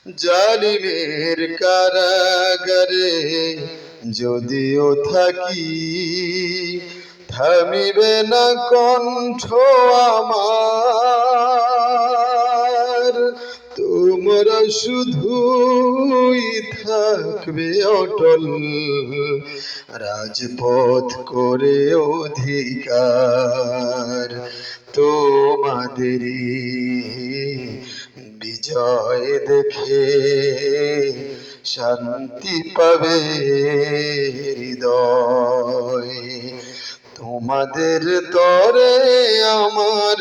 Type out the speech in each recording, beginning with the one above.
জালিমের কারাগারে যদিও থাকি, থামিবে না কণ্ঠ আমার। তোমরা শুধুই থাকবে অটল, রাজপথ করে অধিকার তোমাদেরই বিজয় দেখে শান্তি পাবে হৃদয়। তোমাদের তরে আমার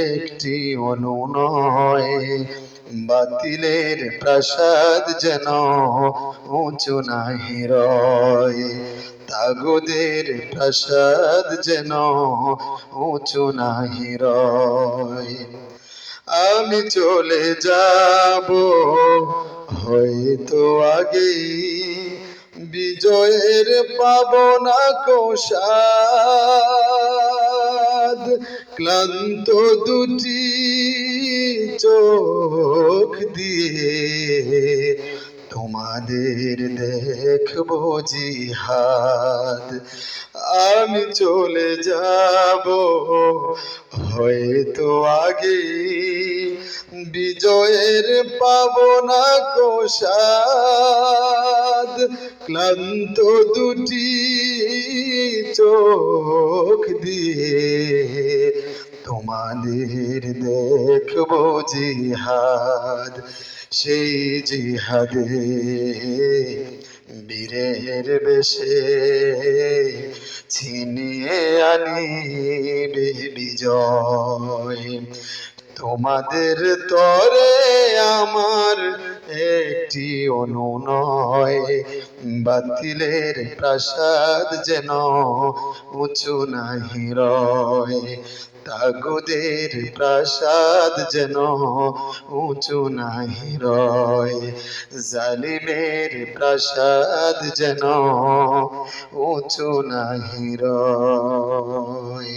একটি অনুনয়, বাতিলের প্রাসাদ যেন উঁচু নাহি রয়, তাগুদের প্রাসাদ যেন উঁচু নাহি রয়। আমি চলে যাব হয়তো আগেই, বিজয়ের পাবনা কোষাদ। ক্লান্ত দুটি চোখ দিয়ে তোমাদের দেখবো জিহাদ। আমি চলে যাব হয়তো আগে, বিজয়ের পাবনা কোষাদ। ক্লান্ত দুটি চোখ দিয়ে তোমাদের দেখবো জিহাদ। সেই জিহাদে বীরের বেশে ছিনিয়ে আনিবে বিজয়। তোমাদের তরে আমার একটি অনুনয়, বাতিলের প্রাসাদ যেন উঁচু নাহি রয়, তাগুদের প্রাসাদ যেন উঁচু নাহি রয়, জালিমের প্রাসাদ যেন উঁচু নাহি রয়।